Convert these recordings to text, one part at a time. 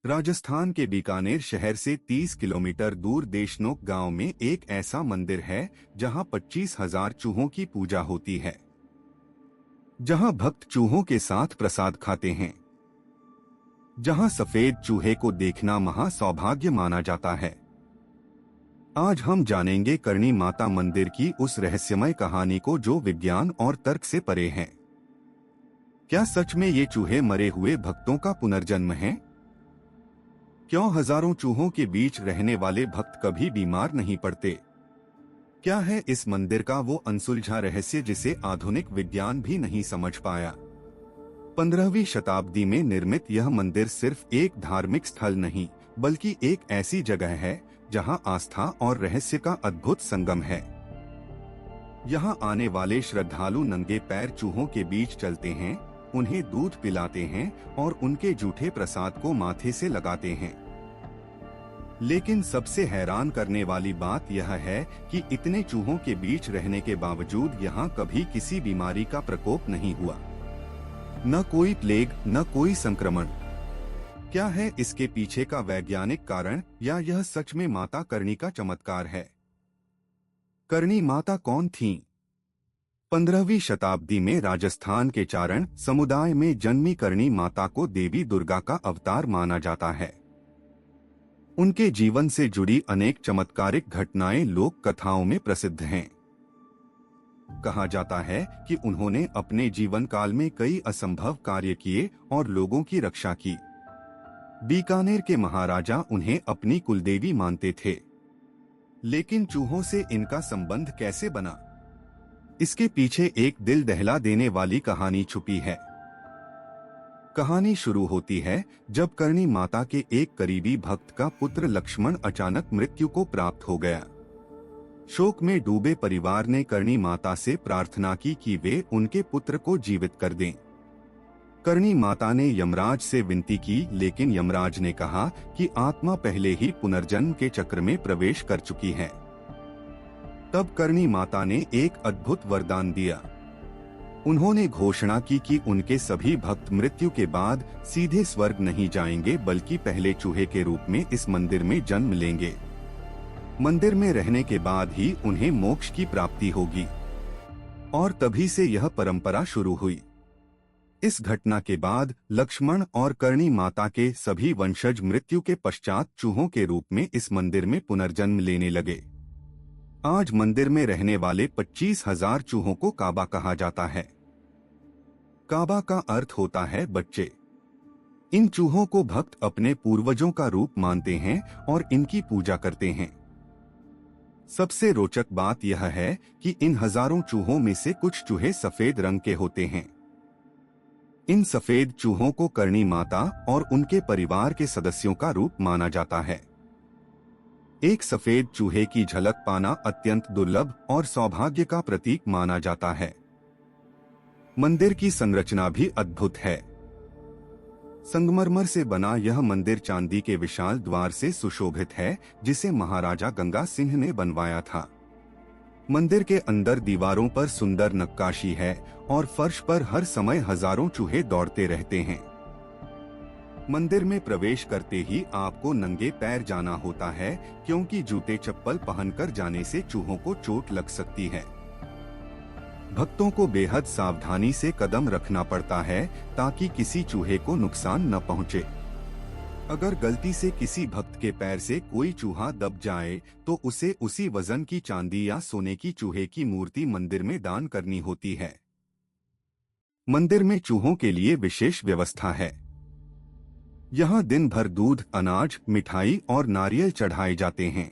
राजस्थान के बीकानेर शहर से 30 किलोमीटर दूर देशनोक गांव में एक ऐसा मंदिर है जहां 25,000 चूहों की पूजा होती है, जहां भक्त चूहों के साथ प्रसाद खाते हैं, जहां सफेद चूहे को देखना महा सौभाग्य माना जाता है। आज हम जानेंगे करणी माता मंदिर की उस रहस्यमय कहानी को जो विज्ञान और तर्क से परे है। क्या सच में ये चूहे मरे हुए भक्तों का पुनर्जन्म हैं? क्यों हजारों चूहों के बीच रहने वाले भक्त कभी बीमार नहीं पड़ते? क्या है इस मंदिर का वो अनसुलझा रहस्य जिसे आधुनिक विज्ञान भी नहीं समझ पाया? 15वीं शताब्दी में निर्मित यह मंदिर सिर्फ एक धार्मिक स्थल नहीं, बल्कि एक ऐसी जगह है जहां आस्था और रहस्य का अद्भुत संगम है। यहां आने वाले श्रद्धालु नंगे पैर चूहों के बीच चलते हैं, उन्हें दूध पिलाते हैं और उनके जूठे प्रसाद को माथे से लगाते हैं। लेकिन सबसे हैरान करने वाली बात यह है कि इतने चूहों के बीच रहने के बावजूद यहाँ कभी किसी बीमारी का प्रकोप नहीं हुआ। न कोई प्लेग, न कोई संक्रमण। क्या है इसके पीछे का वैज्ञानिक कारण, या यह सच में माता करणी का चमत्कार है? करणी माता कौन थीं? 15वीं शताब्दी में राजस्थान के चारण समुदाय में जन्मी करणी माता को देवी दुर्गा का अवतार माना जाता है। उनके जीवन से जुड़ी अनेक चमत्कारिक घटनाएं लोक कथाओं में प्रसिद्ध हैं। कहा जाता है कि उन्होंने अपने जीवन काल में कई असंभव कार्य किए और लोगों की रक्षा की। बीकानेर के महाराजा उन्हें अपनी कुलदेवी मानते थे। लेकिन चूहों से इनका संबंध कैसे बना? इसके पीछे एक दिल दहला देने वाली कहानी छुपी है। कहानी शुरू होती है जब करणी माता के एक करीबी भक्त का पुत्र लक्ष्मण अचानक मृत्यु को प्राप्त हो गया। शोक में डूबे परिवार ने करणी माता से प्रार्थना की कि वे उनके पुत्र को जीवित कर दें। करणी माता ने यमराज से विनती की, लेकिन यमराज ने कहा कि आत्मा पहले ही पुनर्जन्म के चक्र में प्रवेश कर चुकी है। तब करणी माता ने एक अद्भुत वरदान दिया। उन्होंने घोषणा की कि उनके सभी भक्त मृत्यु के बाद सीधे स्वर्ग नहीं जाएंगे, बल्कि पहले चूहे के रूप में इस मंदिर में जन्म लेंगे। मंदिर में रहने के बाद ही उन्हें मोक्ष की प्राप्ति होगी। और तभी से यह परंपरा शुरू हुई। इस घटना के बाद लक्ष्मण और करणी माता के सभी वंशज मृत्यु के पश्चात चूहों के रूप में इस मंदिर में पुनर्जन्म लेने लगे। आज मंदिर में रहने वाले 25,000 चूहों को काबा कहा जाता है। काबा का अर्थ होता है बच्चे। इन चूहों को भक्त अपने पूर्वजों का रूप मानते हैं और इनकी पूजा करते हैं। सबसे रोचक बात यह है कि इन हजारों चूहों में से कुछ चूहे सफेद रंग के होते हैं। इन सफेद चूहों को करणी माता और उनके परिवार के सदस्यों का रूप माना जाता है। एक सफेद चूहे की झलक पाना अत्यंत दुर्लभ और सौभाग्य का प्रतीक माना जाता है। मंदिर की संरचना भी अद्भुत है। संगमरमर से बना यह मंदिर चांदी के विशाल द्वार से सुशोभित है, जिसे महाराजा गंगा सिंह ने बनवाया था। मंदिर के अंदर दीवारों पर सुंदर नक्काशी है और फर्श पर हर समय हजारों चूहे दौड़ते रहते हैं। मंदिर में प्रवेश करते ही आपको नंगे पैर जाना होता है, क्योंकि जूते चप्पल पहनकर जाने से चूहों को चोट लग सकती है। भक्तों को बेहद सावधानी से कदम रखना पड़ता है ताकि किसी चूहे को नुकसान न पहुंचे। अगर गलती से किसी भक्त के पैर से कोई चूहा दब जाए तो उसे उसी वजन की चांदी या सोने की चूहे की मूर्ति मंदिर में दान करनी होती है। मंदिर में चूहों के लिए विशेष व्यवस्था है। यहाँ दिन भर दूध, अनाज, मिठाई और नारियल चढ़ाए जाते हैं।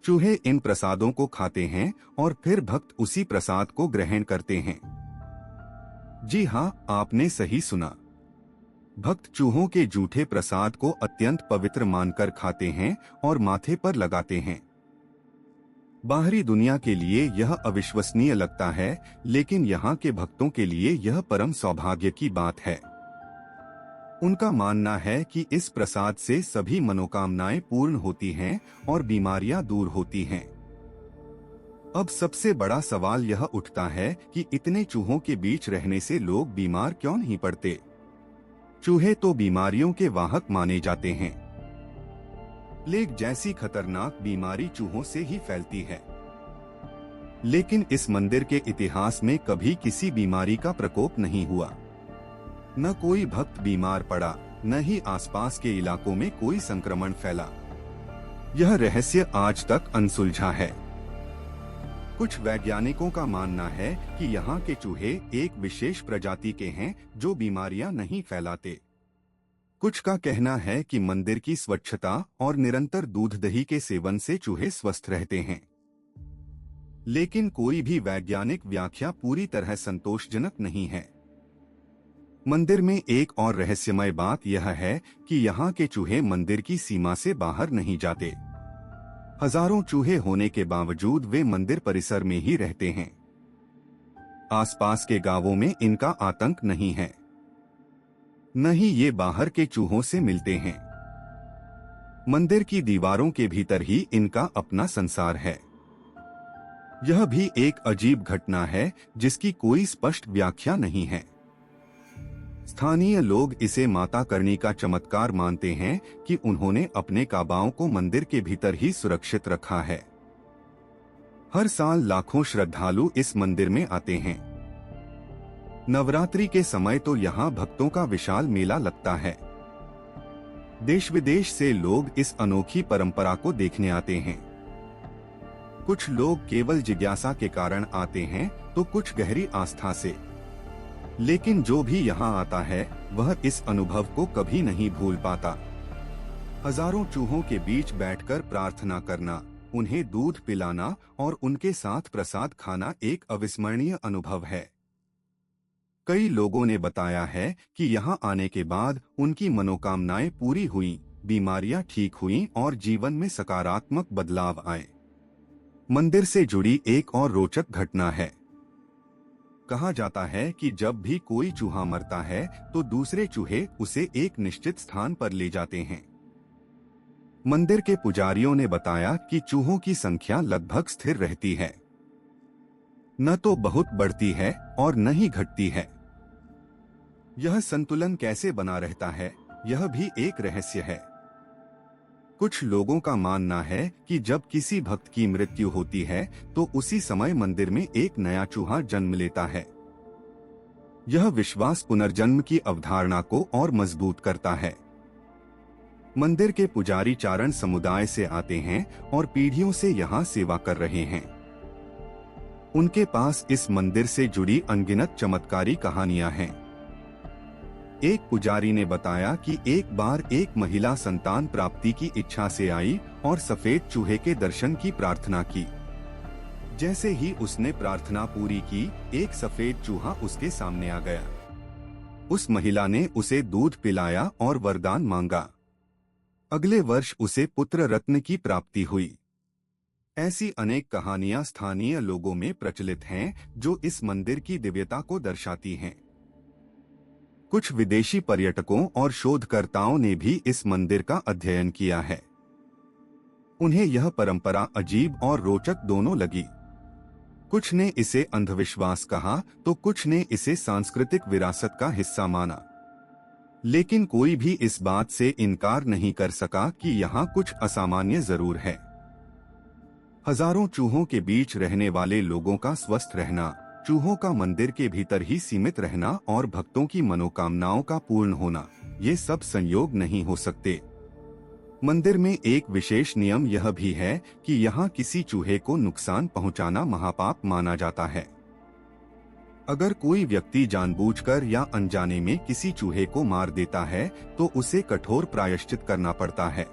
चूहे इन प्रसादों को खाते हैं और फिर भक्त उसी प्रसाद को ग्रहण करते हैं। जी हाँ, आपने सही सुना। भक्त चूहों के जूठे प्रसाद को अत्यंत पवित्र मानकर खाते हैं और माथे पर लगाते हैं। बाहरी दुनिया के लिए यह अविश्वसनीय लगता है, लेकिन यहाँ के भक्तों के लिए यह परम सौभाग्य की बात है। उनका मानना है कि इस प्रसाद से सभी मनोकामनाएं पूर्ण होती हैं और बीमारियां दूर होती हैं। अब सबसे बड़ा सवाल यह उठता है कि इतने चूहों के बीच रहने से लोग बीमार क्यों नहीं पड़ते? चूहे तो बीमारियों के वाहक माने जाते हैं। प्लेग जैसी खतरनाक बीमारी चूहों से ही फैलती है। लेकिन इस मंदिर के इतिहास में कभी किसी बीमारी का प्रकोप नहीं हुआ। न कोई भक्त बीमार पड़ा, न ही आसपास के इलाकों में कोई संक्रमण फैला। यह रहस्य आज तक अनसुलझा है। कुछ वैज्ञानिकों का मानना है कि यहाँ के चूहे एक विशेष प्रजाति के हैं जो बीमारियां नहीं फैलाते। कुछ का कहना है कि मंदिर की स्वच्छता और निरंतर दूध दही के सेवन से चूहे स्वस्थ रहते हैं। लेकिन कोई भी वैज्ञानिक व्याख्या पूरी तरह संतोषजनक नहीं है। मंदिर में एक और रहस्यमय बात यह है कि यहाँ के चूहे मंदिर की सीमा से बाहर नहीं जाते। हजारों चूहे होने के बावजूद वे मंदिर परिसर में ही रहते हैं। आसपास के गांवों में इनका आतंक नहीं है, न ही ये बाहर के चूहों से मिलते हैं। मंदिर की दीवारों के भीतर ही इनका अपना संसार है। यह भी एक अजीब घटना है जिसकी कोई स्पष्ट व्याख्या नहीं है। स्थानीय लोग इसे माता करनी का चमत्कार मानते हैं कि उन्होंने अपने काबाओं को मंदिर के भीतर ही सुरक्षित रखा है। हर साल लाखों श्रद्धालु इस मंदिर में आते हैं। नवरात्रि के समय तो यहाँ भक्तों का विशाल मेला लगता है। देश विदेश से लोग इस अनोखी परंपरा को देखने आते हैं। कुछ लोग केवल जिज्ञासा के कारण आते हैं तो कुछ गहरी आस्था से। लेकिन जो भी यहाँ आता है वह इस अनुभव को कभी नहीं भूल पाता। हजारों चूहों के बीच बैठकर प्रार्थना करना, उन्हें दूध पिलाना और उनके साथ प्रसाद खाना एक अविस्मरणीय अनुभव है। कई लोगों ने बताया है कि यहाँ आने के बाद उनकी मनोकामनाएं पूरी हुईं, बीमारियां ठीक हुईं और जीवन में सकारात्मक बदलाव आए। मंदिर से जुड़ी एक और रोचक घटना है। कहा जाता है कि जब भी कोई चूहा मरता है तो दूसरे चूहे उसे एक निश्चित स्थान पर ले जाते हैं। मंदिर के पुजारियों ने बताया कि चूहों की संख्या लगभग स्थिर रहती है, न तो बहुत बढ़ती है और न ही घटती है। यह संतुलन कैसे बना रहता है, यह भी एक रहस्य है। कुछ लोगों का मानना है कि जब किसी भक्त की मृत्यु होती है तो उसी समय मंदिर में एक नया चूहा जन्म लेता है। यह विश्वास पुनर्जन्म की अवधारणा को और मजबूत करता है। मंदिर के पुजारी चारण समुदाय से आते हैं और पीढ़ियों से यहाँ सेवा कर रहे हैं। उनके पास इस मंदिर से जुड़ी अनगिनत चमत्कारी कहानियां हैं। एक पुजारी ने बताया कि एक बार एक महिला संतान प्राप्ति की इच्छा से आई और सफेद चूहे के दर्शन की प्रार्थना की। जैसे ही उसने प्रार्थना पूरी की, एक सफेद चूहा उसके सामने आ गया। उस महिला ने उसे दूध पिलाया और वरदान मांगा। अगले वर्ष उसे पुत्र रत्न की प्राप्ति हुई। ऐसी अनेक कहानियां स्थानीय लोगों में प्रचलित हैं जो इस मंदिर की दिव्यता को दर्शाती हैं। कुछ विदेशी पर्यटकों और शोधकर्ताओं ने भी इस मंदिर का अध्ययन किया है। उन्हें यह परंपरा अजीब और रोचक दोनों लगी। कुछ ने इसे अंधविश्वास कहा तो कुछ ने इसे सांस्कृतिक विरासत का हिस्सा माना। लेकिन कोई भी इस बात से इनकार नहीं कर सका कि यहाँ कुछ असामान्य जरूर है। हजारों चूहों के बीच रहने वाले लोगों का स्वस्थ रहना, चूहों का मंदिर के भीतर ही सीमित रहना और भक्तों की मनोकामनाओं का पूर्ण होना, ये सब संयोग नहीं हो सकते। मंदिर में एक विशेष नियम यह भी है कि यहाँ किसी चूहे को नुकसान पहुँचाना महापाप माना जाता है। अगर कोई व्यक्ति जानबूझकर या अनजाने में किसी चूहे को मार देता है तो उसे कठोर प्रायश्चित करना पड़ता है।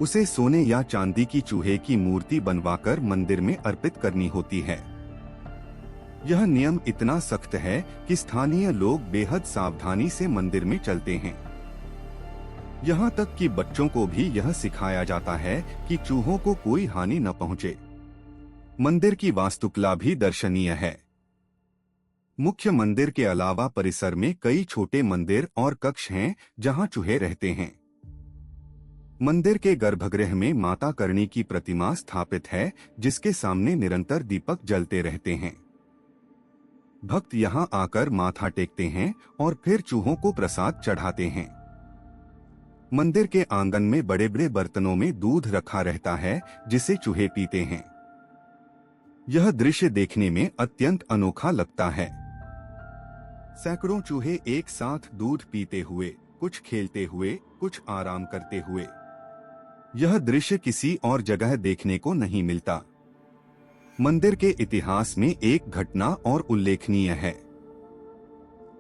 उसे सोने या चांदी की चूहे की मूर्ति बनवाकर मंदिर में अर्पित करनी होती है। यह नियम इतना सख्त है कि स्थानीय लोग बेहद सावधानी से मंदिर में चलते हैं। यहाँ तक कि बच्चों को भी यह सिखाया जाता है कि चूहों को कोई हानि न पहुँचे। मंदिर की वास्तुकला भी दर्शनीय है। मुख्य मंदिर के अलावा परिसर में कई छोटे मंदिर और कक्ष हैं जहाँ चूहे रहते हैं। मंदिर के गर्भगृह में माता करणी की प्रतिमा स्थापित है जिसके सामने निरंतर दीपक जलते रहते हैं। भक्त यहाँ आकर माथा टेकते हैं और फिर चूहों को प्रसाद चढ़ाते हैं। मंदिर के आंगन में बड़े बड़े बर्तनों में दूध रखा रहता है जिसे चूहे पीते हैं। यह दृश्य देखने में अत्यंत अनोखा लगता है। सैकड़ों चूहे एक साथ दूध पीते हुए, कुछ खेलते हुए, कुछ आराम करते हुए। यह दृश्य किसी और जगह देखने को नहीं मिलता। मंदिर के इतिहास में एक घटना और उल्लेखनीय है।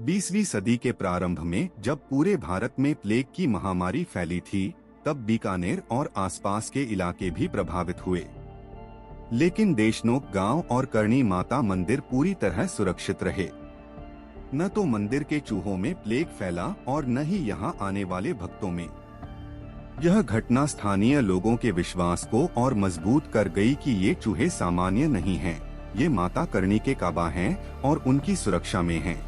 20वीं सदी के प्रारंभ में जब पूरे भारत में प्लेग की महामारी फैली थी, तब बीकानेर और आसपास के इलाके भी प्रभावित हुए। लेकिन देशनोक गांव और करणी माता मंदिर पूरी तरह सुरक्षित रहे। न तो मंदिर के चूहों में प्लेग फैला और न ही यहाँ आने वाले भक्तों में। यह घटना स्थानीय लोगों के विश्वास को और मजबूत कर गई कि ये चूहे सामान्य नहीं हैं, ये माता करणी के काबा हैं और उनकी सुरक्षा में हैं।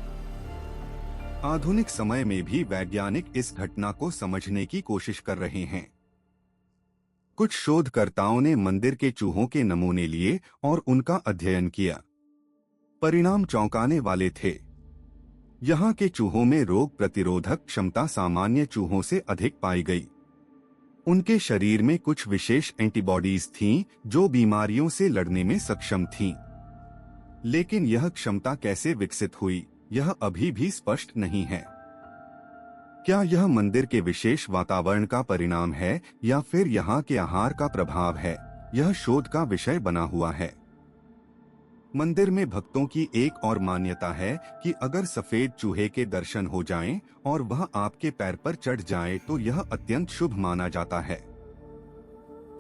आधुनिक समय में भी वैज्ञानिक इस घटना को समझने की कोशिश कर रहे हैं। कुछ शोधकर्ताओं ने मंदिर के चूहों के नमूने लिए और उनका अध्ययन किया। परिणाम चौंकाने वाले थे। यहाँ के चूहों में रोग प्रतिरोधक क्षमता सामान्य चूहों से अधिक पाई गई। उनके शरीर में कुछ विशेष एंटीबॉडीज थीं जो बीमारियों से लड़ने में सक्षम थीं। लेकिन यह क्षमता कैसे विकसित हुई, यह अभी भी स्पष्ट नहीं है। क्या यह मंदिर के विशेष वातावरण का परिणाम है या फिर यहाँ के आहार का प्रभाव है, यह शोध का विषय बना हुआ है। मंदिर में भक्तों की एक और मान्यता है कि अगर सफेद चूहे के दर्शन हो जाएं और वह आपके पैर पर चढ़ जाए तो यह अत्यंत शुभ माना जाता है।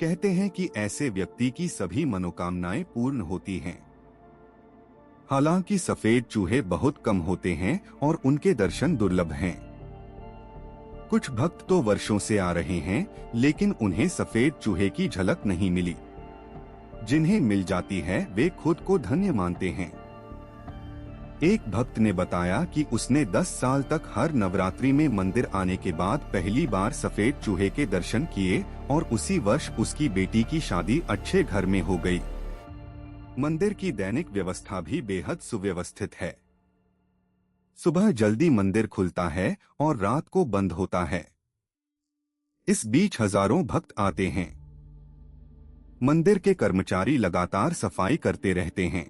कहते हैं कि ऐसे व्यक्ति की सभी मनोकामनाएं पूर्ण होती हैं। हालांकि सफेद चूहे बहुत कम होते हैं और उनके दर्शन दुर्लभ हैं। कुछ भक्त तो वर्षों से आ रहे हैं, लेकिन उन्हें सफेद चूहे की झलक नहीं मिली। जिन्हें मिल जाती है वे खुद को धन्य मानते हैं। एक भक्त ने बताया कि उसने 10 साल तक हर नवरात्रि में मंदिर आने के बाद पहली बार सफेद चूहे के दर्शन किए और उसी वर्ष उसकी बेटी की शादी अच्छे घर में हो गई। मंदिर की दैनिक व्यवस्था भी बेहद सुव्यवस्थित है। सुबह जल्दी मंदिर खुलता है और रात को बंद होता है। इस बीच हजारों भक्त आते हैं। मंदिर के कर्मचारी लगातार सफाई करते रहते हैं।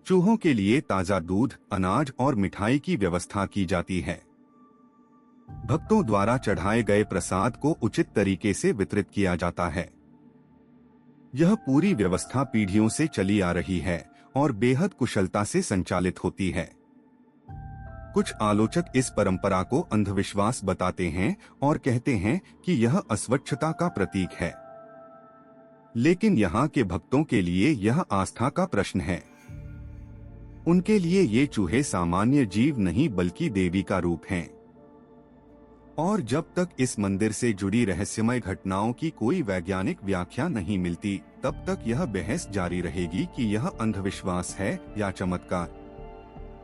चूहों के लिए ताजा दूध, अनाज और मिठाई की व्यवस्था की जाती है। भक्तों द्वारा चढ़ाए गए प्रसाद को उचित तरीके से वितरित किया जाता है। यह पूरी व्यवस्था पीढ़ियों से चली आ रही है और बेहद कुशलता से संचालित होती है। कुछ आलोचक इस परंपरा को अंधविश्वास बताते हैं और कहते हैं कि यह अस्वच्छता का प्रतीक है। लेकिन यहाँ के भक्तों के लिए यह आस्था का प्रश्न है। उनके लिए ये चूहे सामान्य जीव नहीं बल्कि देवी का रूप हैं। और जब तक इस मंदिर से जुड़ी रहस्यमय घटनाओं की कोई वैज्ञानिक व्याख्या नहीं मिलती, तब तक यह बहस जारी रहेगी कि यह अंधविश्वास है या चमत्कार।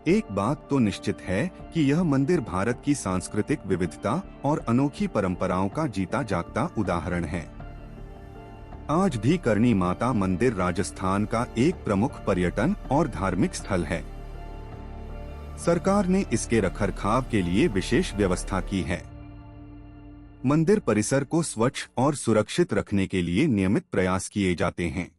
एक बात तो निश्चित है कि यह मंदिर भारत की सांस्कृतिक विविधता और अनोखी परंपराओं का जीता जागता उदाहरण है। आज भी करणी माता मंदिर राजस्थान का एक प्रमुख पर्यटन और धार्मिक स्थल है। सरकार ने इसके रखरखाव के लिए विशेष व्यवस्था की है। मंदिर परिसर को स्वच्छ और सुरक्षित रखने के लिए नियमित प्रयास किए जाते हैं।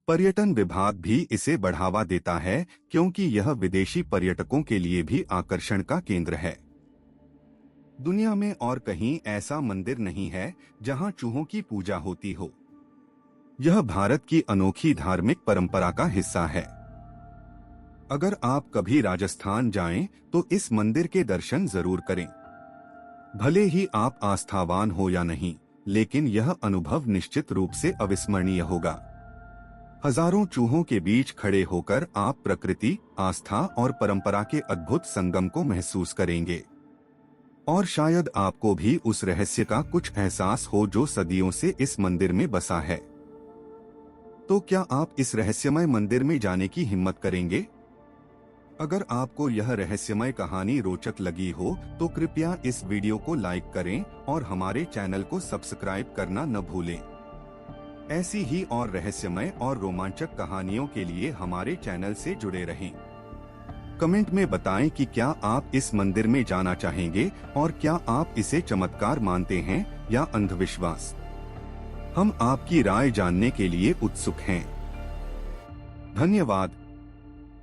पर्यटन विभाग भी इसे बढ़ावा देता है क्योंकि यह विदेशी पर्यटकों के लिए भी आकर्षण का केंद्र है। दुनिया में और कहीं ऐसा मंदिर नहीं है जहां चूहों की पूजा होती हो। यह भारत की अनोखी धार्मिक परंपरा का हिस्सा है। अगर आप कभी राजस्थान जाएं तो इस मंदिर के दर्शन जरूर करें। भले ही आप आस्थावान हो या नहीं, लेकिन यह अनुभव निश्चित रूप से अविस्मरणीय होगा। हजारों चूहों के बीच खड़े होकर आप प्रकृति, आस्था और परंपरा के अद्भुत संगम को महसूस करेंगे। और शायद आपको भी उस रहस्य का कुछ एहसास हो जो सदियों से इस मंदिर में बसा है। तो क्या आप इस रहस्यमय मंदिर में जाने की हिम्मत करेंगे? अगर आपको यह रहस्यमय कहानी रोचक लगी हो तो कृपया इस वीडियो को लाइक करें और हमारे चैनल को सब्सक्राइब करना न भूलें। ऐसी ही और रहस्यमय और रोमांचक कहानियों के लिए हमारे चैनल से जुड़े रहें। कमेंट में बताएं कि क्या आप इस मंदिर में जाना चाहेंगे और क्या आप इसे चमत्कार मानते हैं या अंधविश्वास। हम आपकी राय जानने के लिए उत्सुक हैं। धन्यवाद।